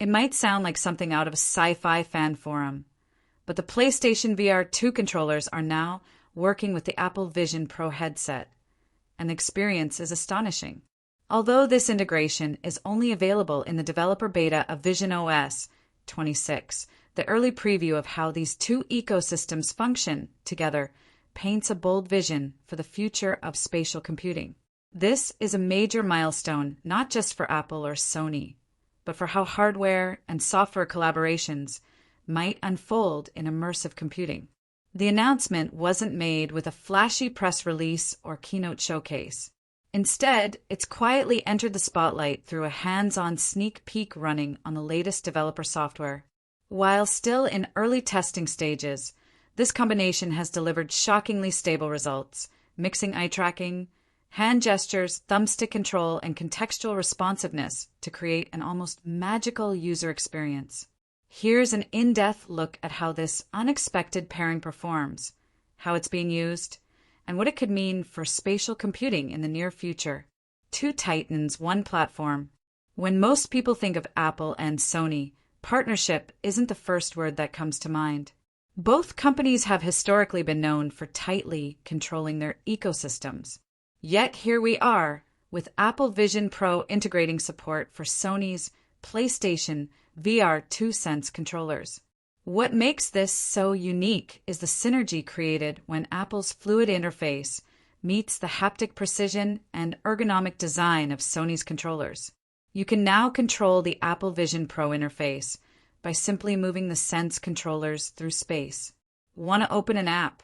It might sound like something out of a sci-fi fan forum, but the PlayStation VR2 controllers are now working with the Apple Vision Pro headset, and the experience is astonishing. Although this integration is only available in the developer beta of Vision OS 26, the early preview of how these two ecosystems function together paints a bold vision for the future of spatial computing. This is a major milestone not just for Apple or Sony, but for how hardware and software collaborations might unfold in immersive computing. The announcement wasn't made with a flashy press release or keynote showcase. Instead, it's quietly entered the spotlight through a hands-on sneak peek running on the latest developer software. While still in early testing stages, this combination has delivered shockingly stable results, mixing eye tracking, hand gestures, thumbstick control, and contextual responsiveness to create an almost magical user experience. Here's an in-depth look at how this unexpected pairing performs, how it's being used, and what it could mean for spatial computing in the near future. Two titans, one platform. When most people think of Apple and Sony, partnership isn't the first word that comes to mind. Both companies have historically been known for tightly controlling their ecosystems. Yet here we are, with Apple Vision Pro integrating support for Sony's PlayStation VR2 Sense controllers. What makes this so unique is the synergy created when Apple's fluid interface meets the haptic precision and ergonomic design of Sony's controllers. You can now control the Apple Vision Pro interface by simply moving the Sense controllers through space. Want to open an app?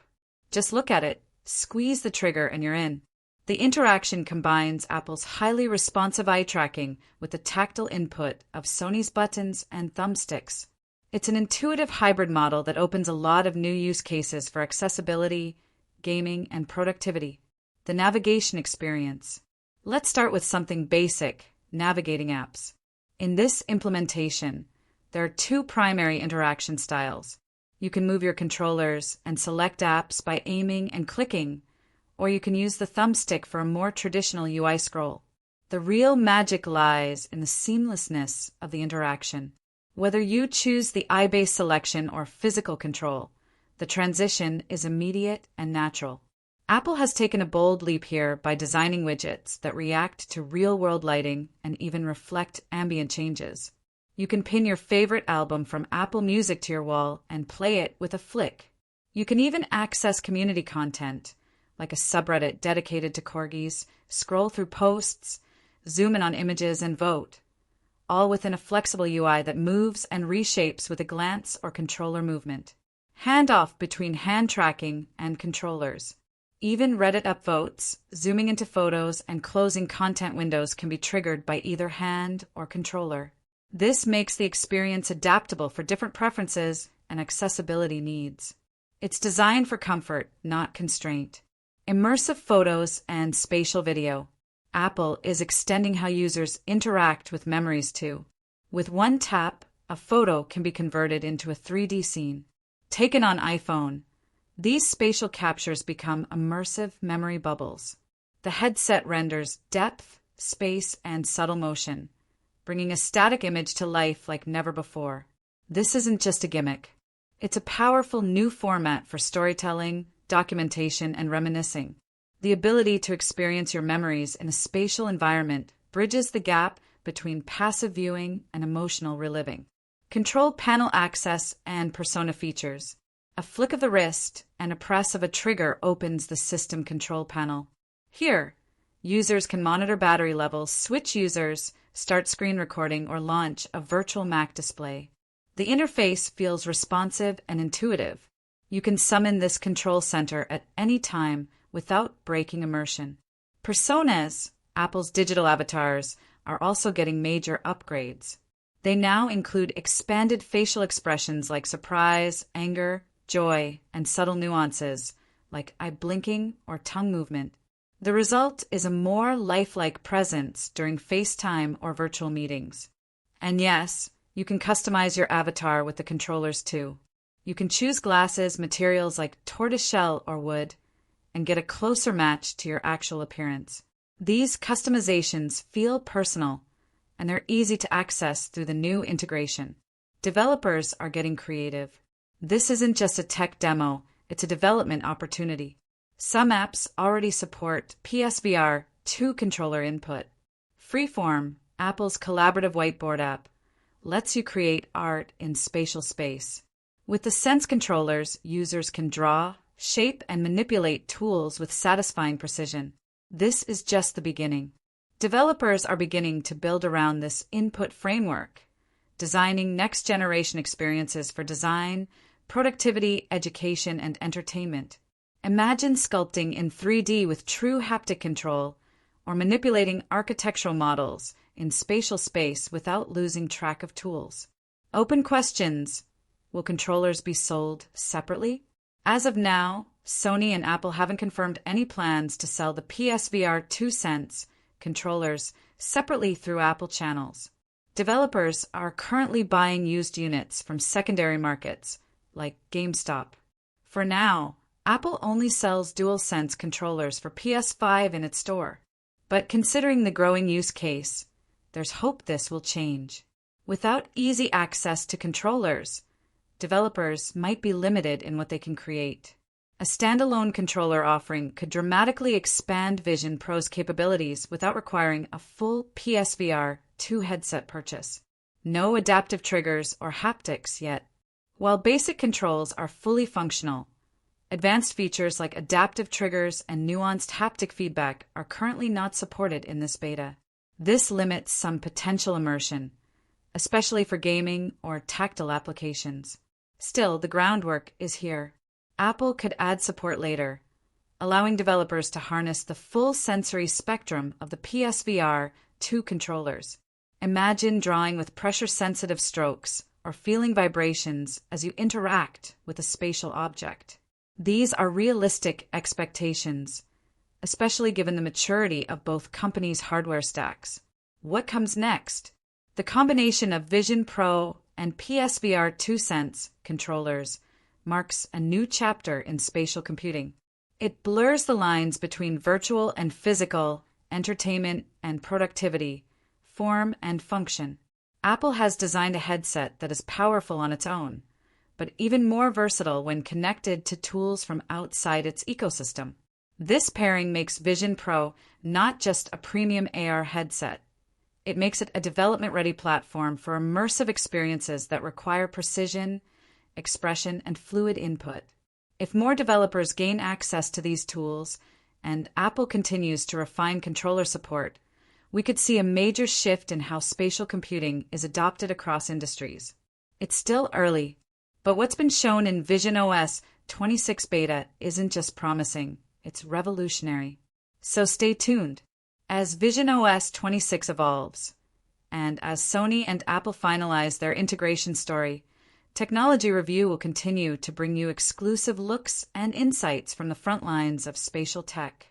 Just look at it, squeeze the trigger, and you're in. The interaction combines Apple's highly responsive eye tracking with the tactile input of Sony's buttons and thumbsticks. It's an intuitive hybrid model that opens a lot of new use cases for accessibility, gaming, and productivity. The navigation experience. Let's start with something basic, navigating apps. In this implementation, there are two primary interaction styles. You can move your controllers and select apps by aiming and clicking, or you can use the thumbstick for a more traditional UI scroll. The real magic lies in the seamlessness of the interaction. Whether you choose the eye-based selection or physical control, the transition is immediate and natural. Apple has taken a bold leap here by designing widgets that react to real-world lighting and even reflect ambient changes. You can pin your favorite album from Apple Music to your wall and play it with a flick. You can even access community content, like a subreddit dedicated to corgis, scroll through posts, zoom in on images, and vote, all within a flexible UI that moves and reshapes with a glance or controller movement. Handoff between hand tracking and controllers. Even Reddit upvotes, zooming into photos, and closing content windows can be triggered by either hand or controller. This makes the experience adaptable for different preferences and accessibility needs. It's designed for comfort, not constraint. Immersive photos and spatial video. Apple is extending how users interact with memories too. With one tap, a photo can be converted into a 3D scene. Taken on iPhone, these spatial captures become immersive memory bubbles. The headset renders depth, space, and subtle motion, bringing a static image to life like never before. This isn't just a gimmick. It's a powerful new format for storytelling, documentation, and reminiscing. The ability to experience your memories in a spatial environment bridges the gap between passive viewing and emotional reliving. Control panel access and persona features. A flick of the wrist and a press of a trigger opens the system control panel. Here, users can monitor battery levels, switch users, start screen recording, or launch a virtual Mac display. The interface feels responsive and intuitive. You can summon this control center at any time without breaking immersion. Personas, Apple's digital avatars, are also getting major upgrades. They now include expanded facial expressions like surprise, anger, joy, and subtle nuances like eye blinking or tongue movement. The result is a more lifelike presence during FaceTime or virtual meetings. And yes, you can customize your avatar with the controllers too. You can choose glasses, materials like tortoiseshell or wood, and get a closer match to your actual appearance. These customizations feel personal and they're easy to access through the new integration. Developers are getting creative. This isn't just a tech demo, it's a development opportunity. Some apps already support PSVR 2 controller input. Freeform, Apple's collaborative whiteboard app, lets you create art in spatial space. With the Sense controllers, users can draw, shape, and manipulate tools with satisfying precision. This is just the beginning. Developers are beginning to build around this input framework, designing next-generation experiences for design, productivity, education, and entertainment. Imagine sculpting in 3D with true haptic control, or manipulating architectural models in spatial space without losing track of tools. Open questions. Will controllers be sold separately? As of now, Sony and Apple haven't confirmed any plans to sell the PSVR 2 Sense controllers separately through Apple channels. Developers are currently buying used units from secondary markets, like GameStop. For now, Apple only sells DualSense controllers for PS5 in its store. But considering the growing use case, there's hope this will change. Without easy access to controllers, developers might be limited in what they can create. A standalone controller offering could dramatically expand Vision Pro's capabilities without requiring a full PSVR 2 headset purchase. No adaptive triggers or haptics yet. While basic controls are fully functional, advanced features like adaptive triggers and nuanced haptic feedback are currently not supported in this beta. This limits some potential immersion, especially for gaming or tactile applications. Still, the groundwork is here. Apple could add support later, allowing developers to harness the full sensory spectrum of the PSVR 2 controllers. Imagine drawing with pressure-sensitive strokes or feeling vibrations as you interact with a spatial object. These are realistic expectations, especially given the maturity of both companies' hardware stacks. What comes next? The combination of Vision Pro and PSVR 2 Sense controllers marks a new chapter in spatial computing. It blurs the lines between virtual and physical, entertainment and productivity, form and function. Apple has designed a headset that is powerful on its own, but even more versatile when connected to tools from outside its ecosystem. This pairing makes Vision Pro not just a premium AR headset. It makes it a development-ready platform for immersive experiences that require precision, expression, and fluid input. If more developers gain access to these tools, and Apple continues to refine controller support, we could see a major shift in how spatial computing is adopted across industries. It's still early, but what's been shown in visionOS 26 beta isn't just promising, it's revolutionary. So stay tuned. As visionOS 26 evolves, and as Sony and Apple finalize their integration story, Technology Review will continue to bring you exclusive looks and insights from the front lines of spatial tech.